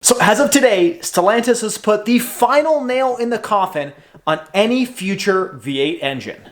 So as of today, Stellantis has put the final nail in the coffin on any future V8 engine.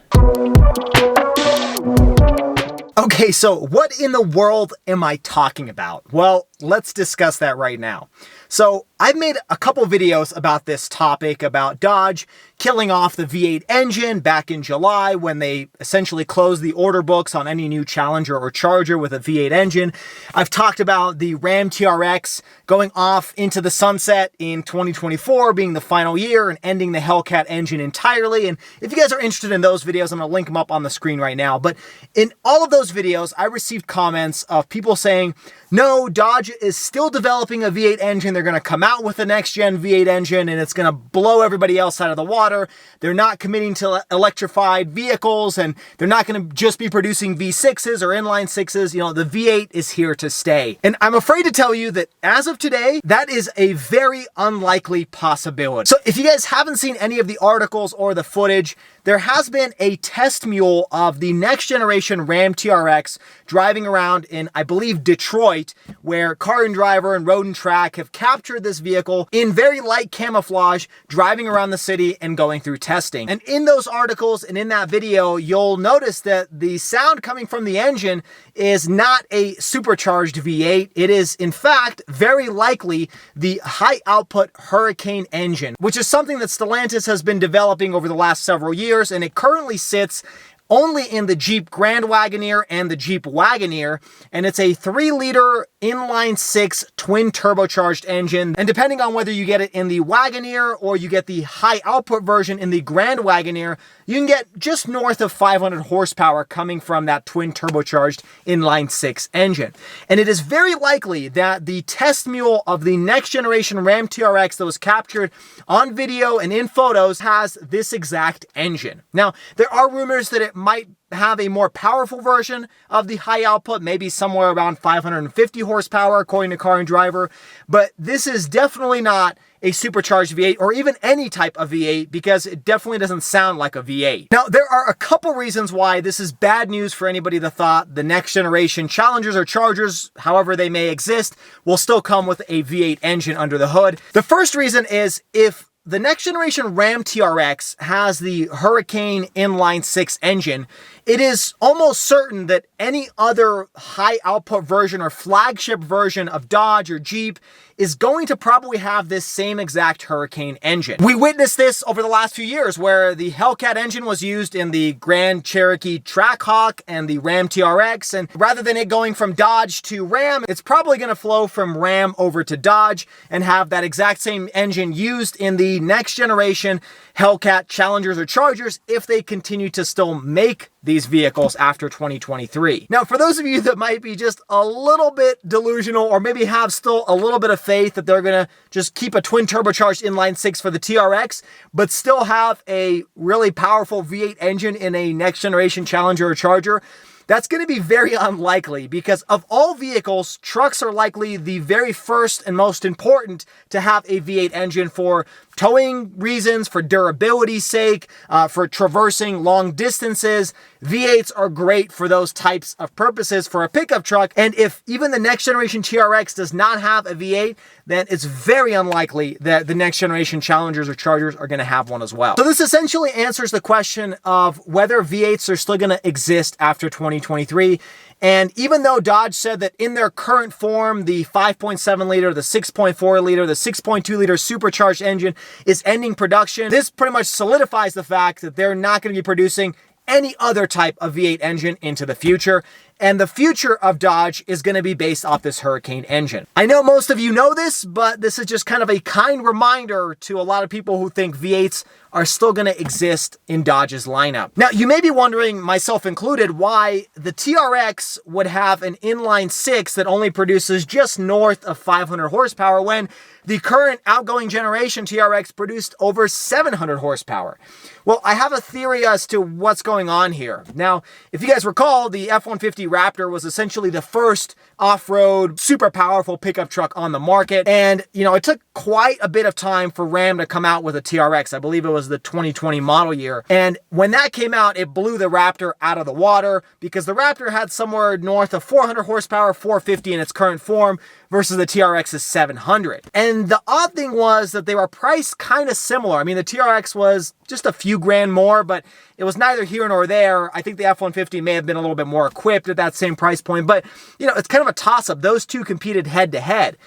Okay, so what in the world am I talking about? Well, let's discuss that right now. So I've made a couple videos about this topic, about Dodge killing off the V8 engine back in July when they essentially closed the order books on any new Challenger or Charger with a V8 engine. I've talked about the Ram TRX going off into the sunset in 2024 being the final year and ending the Hellcat engine entirely. And if you guys are interested in those videos, I'm going to link them up on the screen right now. But in all of those videos, I received comments of people saying, no, Dodge is still developing a V8 engine. They're going to come out with the next gen V8 engine and it's going to blow everybody else out of the water. They're not committing to electrified vehicles and they're not going to just be producing V6s or inline sixes. You know, the V8 is here to stay. And I'm afraid to tell you that as of today, that is a very unlikely possibility. So if you guys haven't seen any of the articles or the footage, there has been a test mule of the next generation Ram TRX driving around in, I believe, Detroit, where Car and Driver and Road and Track have captured this vehicle in very light camouflage, driving around the city and going through testing. And in those articles and in that video, you'll notice that the sound coming from the engine is not a supercharged V8. It is, in fact, very likely the high output Hurricane engine, which is something that Stellantis has been developing over the last several years. And it currently sits only in the Jeep Grand Wagoneer and the Jeep Wagoneer, and it's a 3-liter inline 6 twin turbocharged engine. And depending on whether you get it in the Wagoneer or you get the high output version in the Grand Wagoneer, you can get just north of 500 horsepower coming from that twin turbocharged inline 6 engine. And it is very likely that the test mule of the next generation Ram TRX that was captured on video and in photos has this exact engine. Now, there are rumors that it might have a more powerful version of the high output, maybe somewhere around 550 horsepower, according to Car and Driver. But this is definitely not a supercharged V8 or even any type of V8 because it definitely doesn't sound like a V8. Now, there are a couple reasons why this is bad news for anybody that thought the next generation Challengers or Chargers, however they may exist, will still come with a V8 engine under the hood. The first reason is if the next generation Ram TRX has the Hurricane inline 6 engine, it is almost certain that any other high output version or flagship version of Dodge or Jeep is going to probably have this same exact Hurricane engine. We witnessed this over the last few years where the Hellcat engine was used in the Grand Cherokee Trackhawk and the Ram TRX, and rather than it going from Dodge to Ram, it's probably going to flow from Ram over to Dodge and have that exact same engine used in the next generation Hellcat Challengers or Chargers if they continue to still make these vehicles after 2023. Now, for those of you that might be just a little bit delusional or maybe have still a little bit of faith that they're going to just keep a twin turbocharged inline 6 for the TRX, but still have a really powerful V8 engine in a next generation Challenger or Charger, that's going to be very unlikely because of all vehicles, trucks are likely the very first and most important to have a V8 engine for towing reasons, for durability's sake, for traversing long distances. V8s are great for those types of purposes for a pickup truck. And if even the next generation TRX does not have a V8, then it's very unlikely that the next generation Challengers or Chargers are going to have one as well. So this essentially answers the question of whether V8s are still going to exist after 2023. And even though Dodge said that in their current form, the 5.7 liter, the 6.4 liter, the 6.2 liter supercharged engine is ending production, this pretty much solidifies the fact that they're not going to be producing any other type of V8 engine into the future. And the future of Dodge is going to be based off this Hurricane engine. I know most of you know this, but this is just kind of a kind reminder to a lot of people who think V8s are still going to exist in Dodge's lineup. Now, you may be wondering, myself included, why the TRX would have an inline 6 that only produces just north of 500 horsepower when the current outgoing generation TRX produced over 700 horsepower. Well, I have a theory as to what's going on here. Now, if you guys recall, the F-150 Raptor was essentially the first off-road, super powerful pickup truck on the market. And, you know, it took quite a bit of time for Ram to come out with a TRX. I believe it was the 2020 model year. And when that came out, it blew the Raptor out of the water because the Raptor had somewhere north of 400 horsepower, 450 in its current form, versus the TRX's 700. And the odd thing was that they were priced kind of similar. I mean, the TRX was just a few grand more, but it was neither here nor there. I think the F-150 may have been a little bit more equipped at that same price point, but it's kind of a toss-up. Those two competed head to head.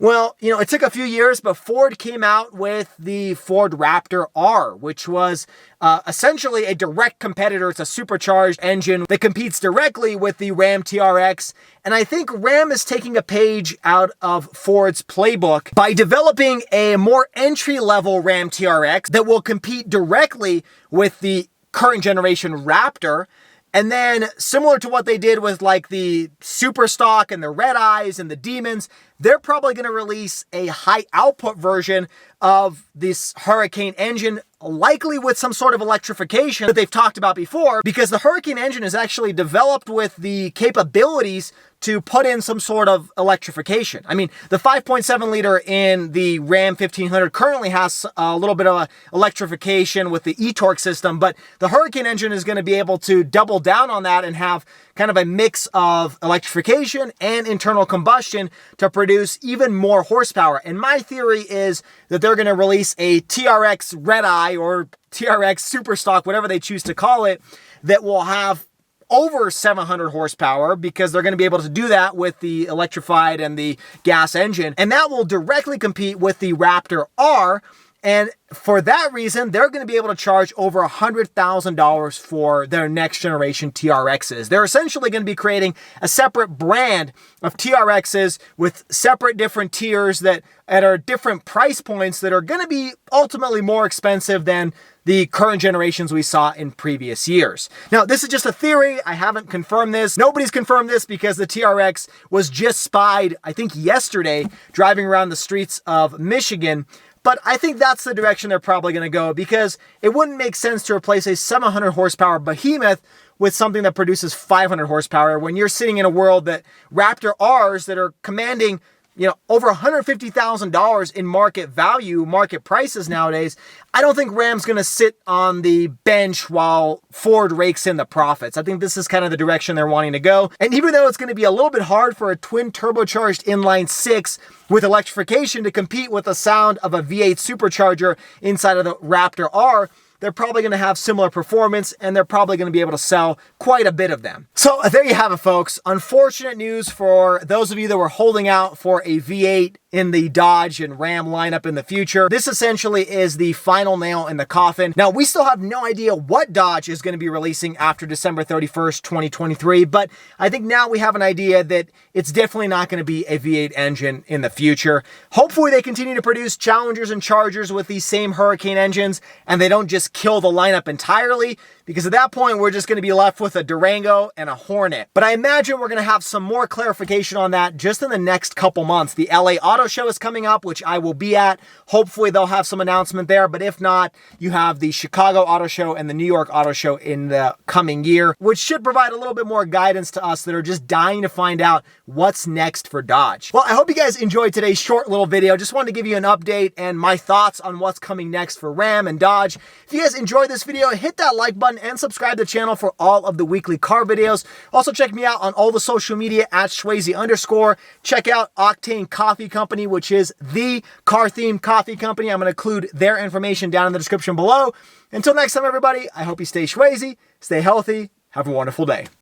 Well, it took a few years, but Ford came out with the Ford Raptor R, which was essentially a direct competitor. It's a supercharged engine that competes directly with the Ram TRX. And I think Ram is taking a page out of Ford's playbook by developing a more entry-level Ram TRX that will compete directly with the current generation Raptor. And then, similar to what they did with like the Superstock and the Red Eyes and the Demons, they're probably going to release a high output version of this Hurricane engine, likely with some sort of electrification that they've talked about before, because the Hurricane engine is actually developed with the capabilities to put in some sort of electrification. I mean, the 5.7 liter in the Ram 1500 currently has a little bit of electrification with the e-torque system, but the Hurricane engine is going to be able to double down on that and have kind of a mix of electrification and internal combustion to produce even more horsepower. And my theory is that they're going to release a TRX Red Eye or TRX Superstock, whatever they choose to call it, that will have over 700 horsepower, because they're going to be able to do that with the electrified and the gas engine. And that will directly compete with the Raptor R. And for that reason, they're going to be able to charge over $100,000 for their next generation TRXs. They're essentially going to be creating a separate brand of TRXs with separate different tiers that are different price points that are going to be ultimately more expensive than the current generations we saw in previous years. Now, this is just a theory. I haven't confirmed this. Nobody's confirmed this because the TRX was just spied, I think yesterday, driving around the streets of Michigan. But I think that's the direction they're probably going to go, because it wouldn't make sense to replace a 700 horsepower behemoth with something that produces 500 horsepower when you're sitting in a world that Raptor Rs that are commanding over $150,000 in market value, market prices nowadays. I don't think Ram's going to sit on the bench while Ford rakes in the profits. I think this is kind of the direction they're wanting to go. And even though it's going to be a little bit hard for a twin turbocharged inline six with electrification to compete with the sound of a V8 supercharger inside of the Raptor R, they're probably going to have similar performance, and they're probably going to be able to sell quite a bit of them. So there you have it, folks. Unfortunate news for those of you that were holding out for a V8 in the Dodge and Ram lineup in the future. This essentially is the final nail in the coffin. Now, we still have no idea what Dodge is going to be releasing after December 31st, 2023, but I think now we have an idea that it's definitely not going to be a V8 engine in the future. Hopefully they continue to produce Challengers and Chargers with these same Hurricane engines, and they don't just kill the lineup entirely, because at that point we're just going to be left with a Durango and a Hornet. But I imagine we're going to have some more clarification on that just in the next couple months. The LA Auto Show is coming up, which I will be at. Hopefully they'll have some announcement there, but if not, you have the Chicago Auto Show and the New York Auto Show in the coming year, which should provide a little bit more guidance to us that are just dying to find out what's next for Dodge. Well, I hope you guys enjoyed today's short little video. Just wanted to give you an update and my thoughts on what's coming next for Ram and Dodge. If you guys enjoyed this video, hit that like button and subscribe to the channel for all of the weekly car videos. Also check me out on all the social media at Schwazy_. Check out Octane Coffee Company, which is the car-themed coffee company. I'm going to include their information down in the description below. Until next time, everybody, I hope you stay Schwazy, stay healthy, have a wonderful day.